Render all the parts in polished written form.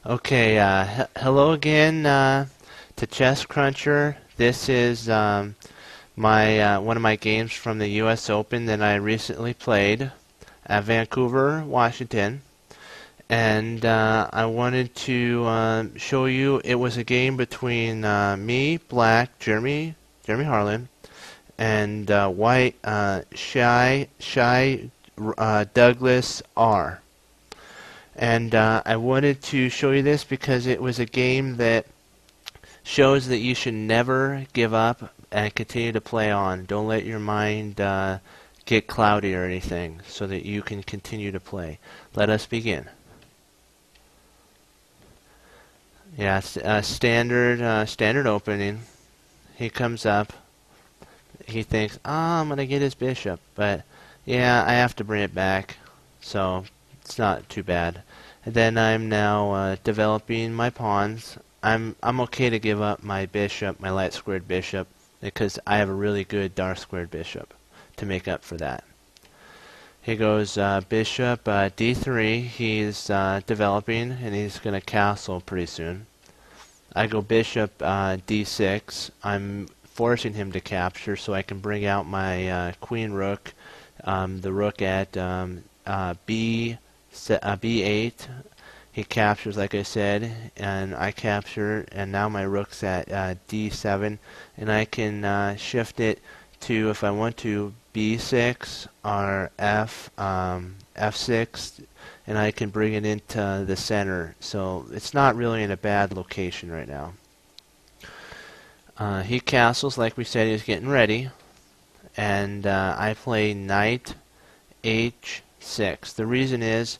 Okay, hello again to Chess Cruncher. This is my one of my games from the U.S. Open that I recently played at Vancouver, Washington, and I wanted to show you. It was a game between me, Black, Jeremy Harlin, and White, Shy, Douglas R. And I wanted to show you this because it was a game that shows that you should never give up and continue to play on. Don't let your mind get cloudy or anything so that you can continue to play. Let us begin. Yeah, standard opening. He comes up. He thinks, I'm going to get his bishop. But, yeah, I have to bring it back. So, it's not too bad. And then I'm now developing my pawns. I'm okay to give up my bishop, my light squared bishop, because I have a really good dark squared bishop to make up for that. He goes bishop d3. He's developing, and he's going to castle pretty soon. I go bishop d6. I'm forcing him to capture so I can bring out my queen rook, the rook at b8. He captures, like I said, and I capture, and now my rook's at d7, and I can shift it to, if I want to, b6 or f6, and I can bring it into the center. So it's not really in a bad location right now. He castles, like we said, he's getting ready, and I play knight h6. The reason is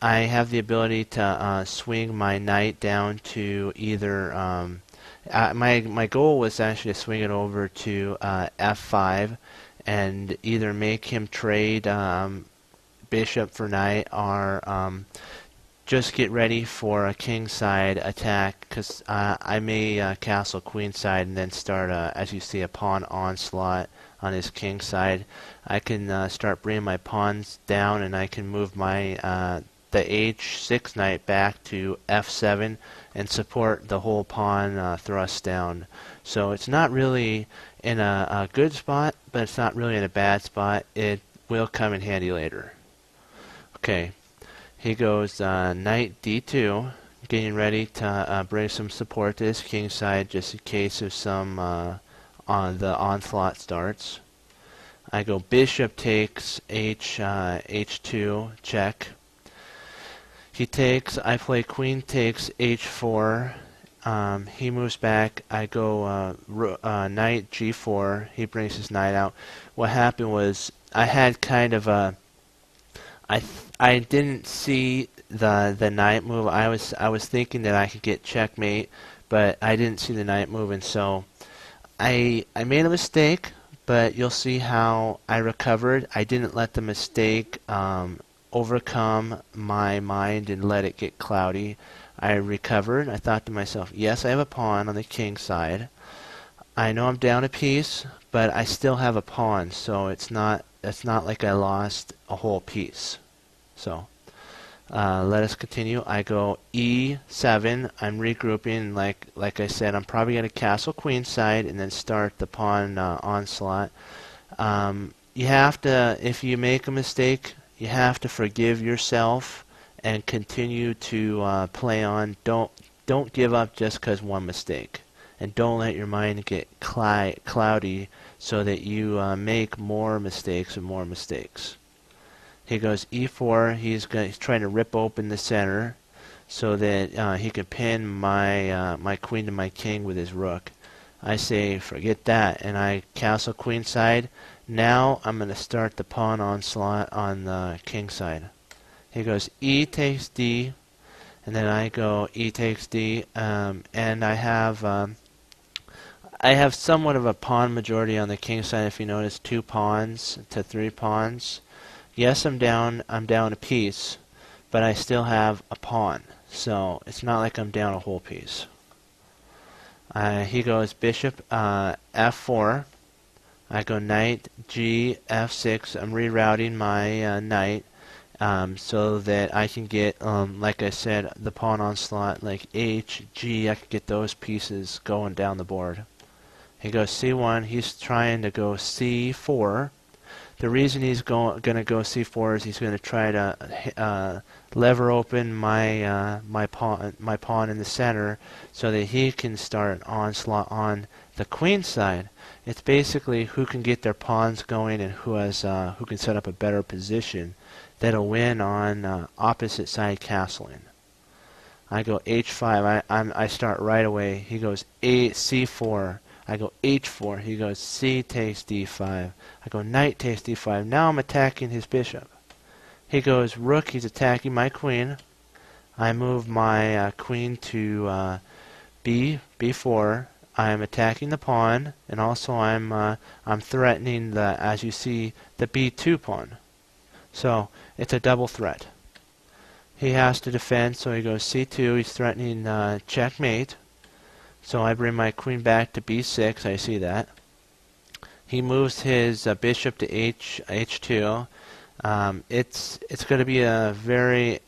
I have the ability to swing my knight down to either my goal was actually to swing it over to f5 and either make him trade bishop for knight or just get ready for a kingside attack, because I may castle queenside and then start as you see, a pawn onslaught on his kingside. I can start bringing my pawns down, and I can move my the h6 knight back to f7 and support the whole pawn thrust down. So it's not really in a good spot, but it's not really in a bad spot. It will come in handy later. Okay, he goes knight d2, getting ready to bring some support to his kingside just in case of some the onslaught starts. I go bishop takes h2 check. He takes, I play queen takes h4. He moves back. I go knight g4. He brings his knight out. What happened was I had kind of a I didn't see the knight move. I was thinking that I could get checkmate, but I didn't see the knight move, and so I made a mistake. But you'll see how I recovered. I didn't let the mistake overcome my mind and let it get cloudy. I recovered. I thought to myself, yes, I have a pawn on the king side. I know I'm down a piece, but I still have a pawn, so it's not like I lost a whole piece. So let us continue. I go e7. I'm regrouping. Like I said, I'm probably going to castle queenside and then start the pawn onslaught. You have to, if you make a mistake, you have to forgive yourself and continue to play on. Don't give up just because one mistake, and don't let your mind get cloudy so that you make more mistakes and more mistakes. He goes e4. He's trying to rip open the center so that he can pin my queen to my king with his rook. I say forget that, and I castle queenside. Now I'm going to start the pawn onslaught on the king side. He goes e takes d, and then I go e takes d, and I have somewhat of a pawn majority on the king side. If you notice, 2 pawns to 3 pawns. Yes, I'm down a piece, but I still have a pawn, so it's not like I'm down a whole piece. He goes bishop f4. I go knight g f6. I'm rerouting my knight. so that I can get, like I said, the pawn onslaught like H, G. I can get those pieces going down the board. He goes C1. He's trying to go C4. The reason he's going to go C4 is he's going to try to lever open my pawn in the center so that he can start an onslaught on the queen side. It's basically who can get their pawns going and who can set up a better position that'll win on opposite side castling. I go H5. I start right away. He goes C4. I go H4. He goes C takes D5. I go knight takes D5. Now I'm attacking his bishop. He goes rook. He's attacking my queen. I move my queen to B4. I'm attacking the pawn, and also I'm threatening as you see, the B2 pawn. So it's a double threat. He has to defend, so he goes C2. He's threatening checkmate. So I bring my queen back to B6. I see that. He moves his bishop to H2. It's going to be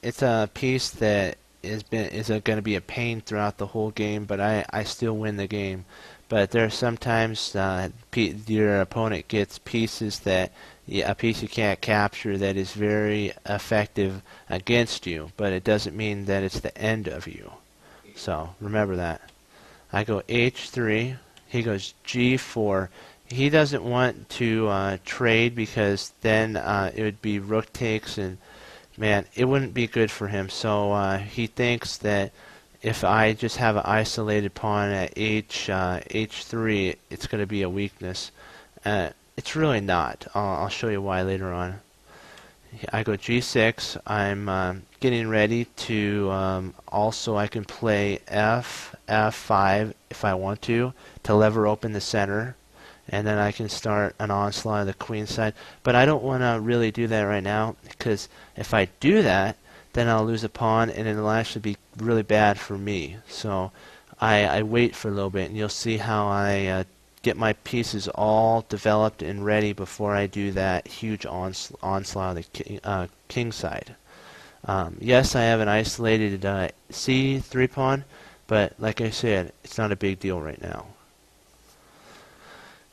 it's a piece that is going to be a pain throughout the whole game, but I still win the game. But there are sometimes your opponent gets pieces a piece you can't capture that is very effective against you, but it doesn't mean that it's the end of you. So remember that. I go H3. He goes G4. He doesn't want to trade because then it would be rook takes, and man, it wouldn't be good for him. So he thinks that if I just have an isolated pawn at H3, it's going to be a weakness. It's really not. I'll show you why later on. I go G6. I'm getting ready to also I can play F5 if I want to lever open the center, and then I can start an onslaught of the queen side. But I don't want to really do that right now, because if I do that, then I'll lose a pawn, and it'll actually be really bad for me. So I wait for a little bit, and you'll see how I get my pieces all developed and ready before I do that huge onslaught of the king side. Yes, I have an isolated C3 pawn, but like I said, it's not a big deal right now.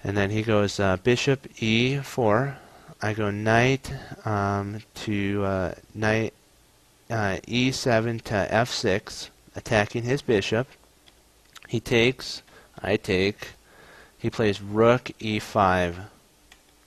And then he goes bishop E4. I go knight to knight E7 to F6, attacking his bishop. He takes, I take. He plays rook E5.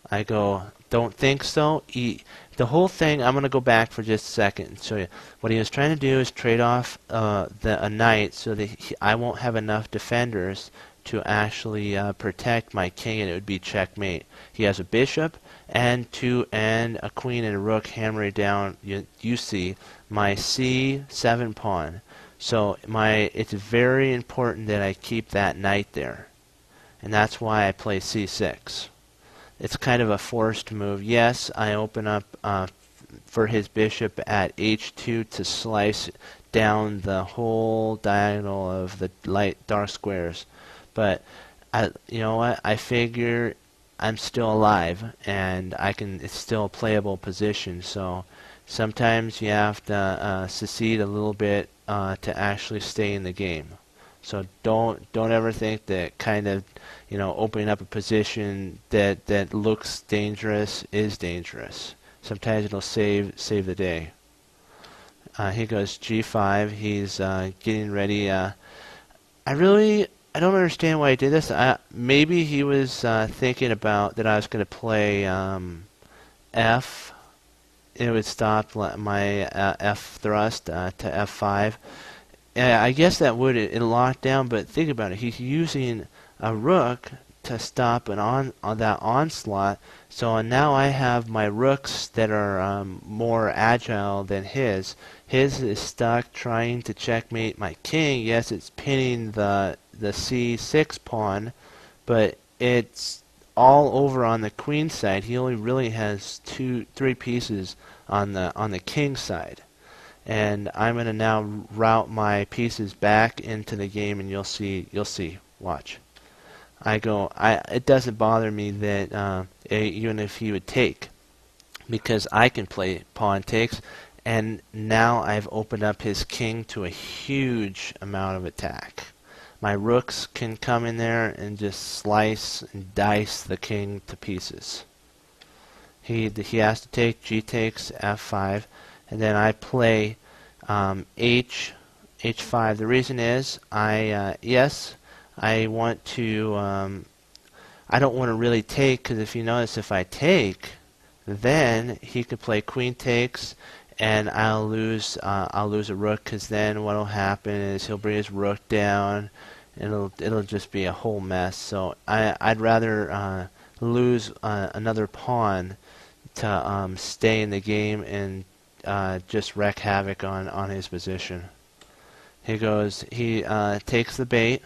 I go, don't think so. The whole thing, I'm going to go back for just a second and show you. What he was trying to do is trade off a knight so that I won't have enough defenders to actually protect my king, and it would be checkmate. He has a bishop and a queen and a rook hammering down, you see, my C7 pawn. So it's very important that I keep that knight there. And that's why I play C6. It's kind of a forced move. Yes, I open up for his bishop at H2 to slice down the whole diagonal of the dark squares. But you know what? I figure I'm still alive, and it's still a playable position. So sometimes you have to secede a little bit to actually stay in the game. So don't ever think that kind of opening up a position that looks dangerous is dangerous. Sometimes it'll save the day. He goes G5. He's getting ready. I don't understand why he did this. Maybe he was thinking about that I was going to play F. It would stop my F thrust to F5. I guess that would lock down, but think about it. He's using a rook to stop on that onslaught. So now I have my rooks that are more agile than his. His is stuck trying to checkmate my king. Yes, it's pinning the C6 pawn, but it's all over on the queen side. He only really has 3 pieces on the king side. And I'm going to now route my pieces back into the game, and you'll see. Watch. It doesn't bother me that even if he would take, because I can play pawn takes, and now I've opened up his king to a huge amount of attack. My rooks can come in there and just slice and dice the king to pieces. He has to take, g takes, f5, and then I play h5. The reason is yes, I want to I don't want to really take, because if you notice, if I take, then he could play queen takes, and I'll lose a rook, because then what will happen is he'll bring his rook down, and it'll just be a whole mess. So I'd rather lose another pawn to stay in the game and just wreak havoc on his position. He takes the bait.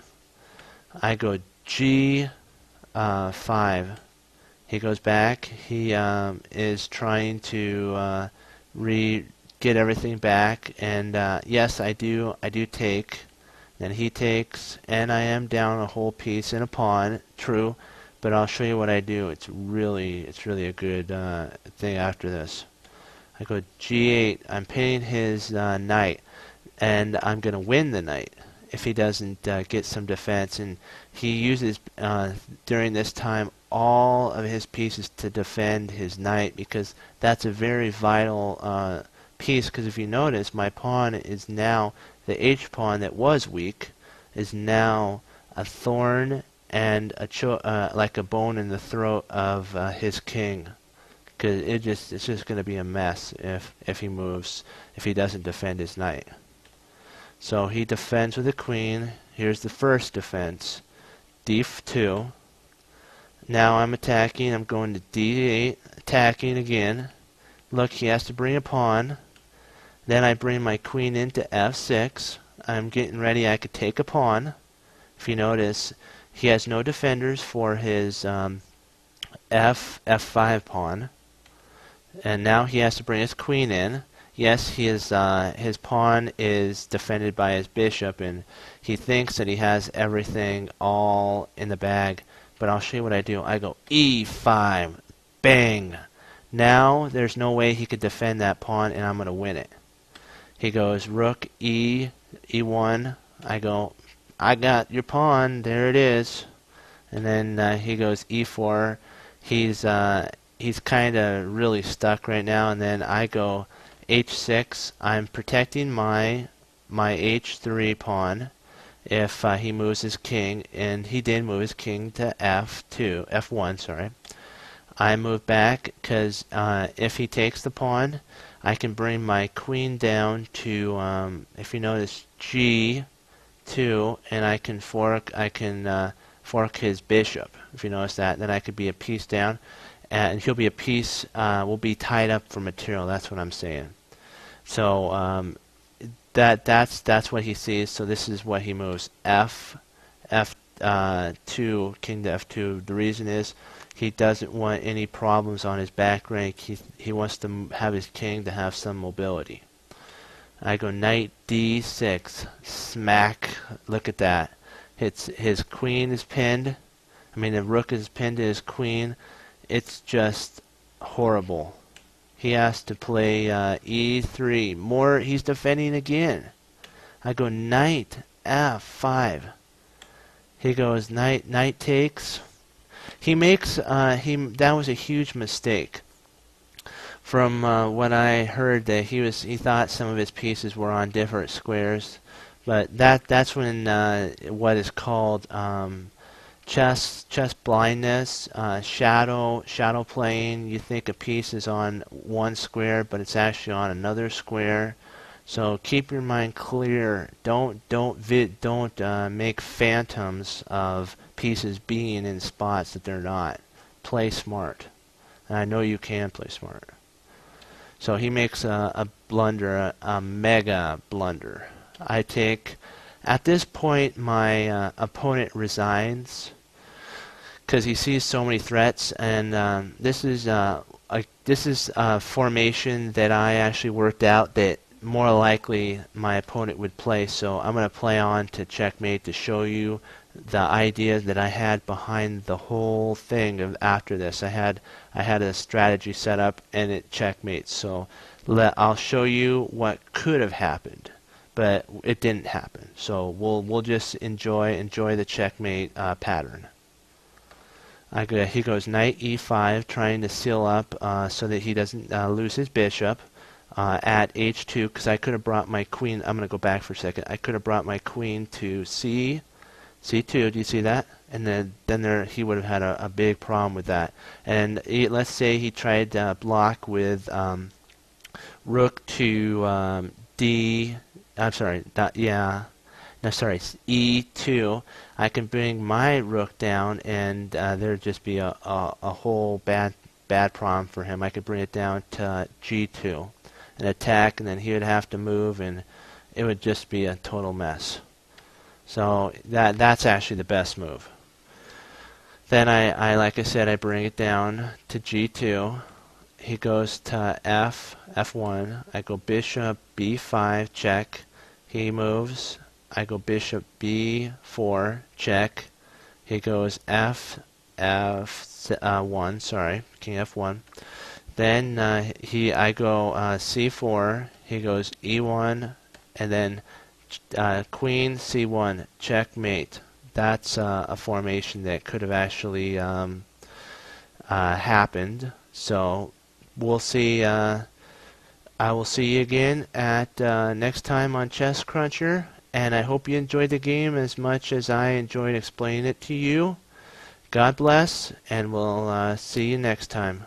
I go g5. He goes back. He is trying to get everything back, and yes, I do take. Then he takes, and I am down a whole piece and a pawn. True, but I'll show you what I do. It's really a good thing after this. I go g8. I'm pinning his knight, and I'm going to win the knight if he doesn't get some defense. And he uses during this time all of his pieces to defend his knight, because that's a very vital piece. Because if you notice, my pawn is now, the h pawn that was weak is now a thorn and like a bone in the throat of his king, because it's just going to be a mess if he moves, if he doesn't defend his knight. So he defends with a queen. Here's the first defense, d2. Now I'm attacking. I'm going to d8, attacking again. Look, he has to bring a pawn. Then I bring my queen into f6. I'm getting ready. I could take a pawn. If you notice, he has no defenders for his f5 pawn. And now he has to bring his queen in. Yes, his pawn is defended by his bishop, and he thinks that he has everything all in the bag. But I'll show you what I do. I go e5. Bang! Now there's no way he could defend that pawn, and I'm going to win it. He goes rook e1. I go, I got your pawn. There it is. And then he goes e4. He's kind of really stuck right now. And then I go h6. I'm protecting my h3 pawn if he moves his king, and he did move his king to f1. Sorry. I move back because if he takes the pawn, I can bring my queen down to, if you notice, g2, and I can fork his bishop. If you notice that, then I could be a piece down, and he'll be a piece. Will be tied up for material. That's what I'm saying. So that's what he sees. So this is what he moves: f2, king to f2. The reason is he doesn't want any problems on his back rank. He wants to have his king to have some mobility. I go knight d6, smack. Look at that. His queen is pinned. I mean, the rook is pinned to his queen. It's just horrible. He has to play e3. More. He's defending again. I go knight f5. He goes knight takes. He makes that was a huge mistake. From what I heard, that he thought some of his pieces were on different squares, but that's when what is called chess blindness, shadow playing. You think a piece is on one square, but it's actually on another square. So keep your mind clear. Don't make phantoms of pieces being in spots that they're not. Play smart. And I know you can play smart. So he makes a blunder, a mega blunder. I take. At this point, my opponent resigns because he sees so many threats, and this is a formation that I actually worked out that more likely my opponent would play. So I'm going to play on to checkmate to show you the idea that I had behind the whole thing of after this. I had a strategy set up and it checkmates. So I'll show you what could have happened, but it didn't happen. So we'll just enjoy the checkmate pattern. He goes knight e5, trying to seal up so that he doesn't lose his bishop. At h2, because I could have brought my queen. I'm going to go back for a second. I could have brought my queen to c2. Do you see that? And then he would have had a big problem with that. And let's say he tried to block with rook to d. I'm sorry. No, sorry. e2. I can bring my rook down, and there'd just be a whole bad problem for him. I could bring it down to g2. An attack, and then he would have to move, and it would just be a total mess. So that's actually the best move. Then I like I said, I bring it down to g2. He goes to f1. I go bishop b5 check. He moves. I go bishop b4 check. He goes f1. Sorry, king f1. Then I go c4, he goes e1, and then queen c1, checkmate. That's a formation that could have actually happened. So we'll see. I will see you again at next time on Chess Cruncher, and I hope you enjoyed the game as much as I enjoyed explaining it to you. God bless, and we'll see you next time.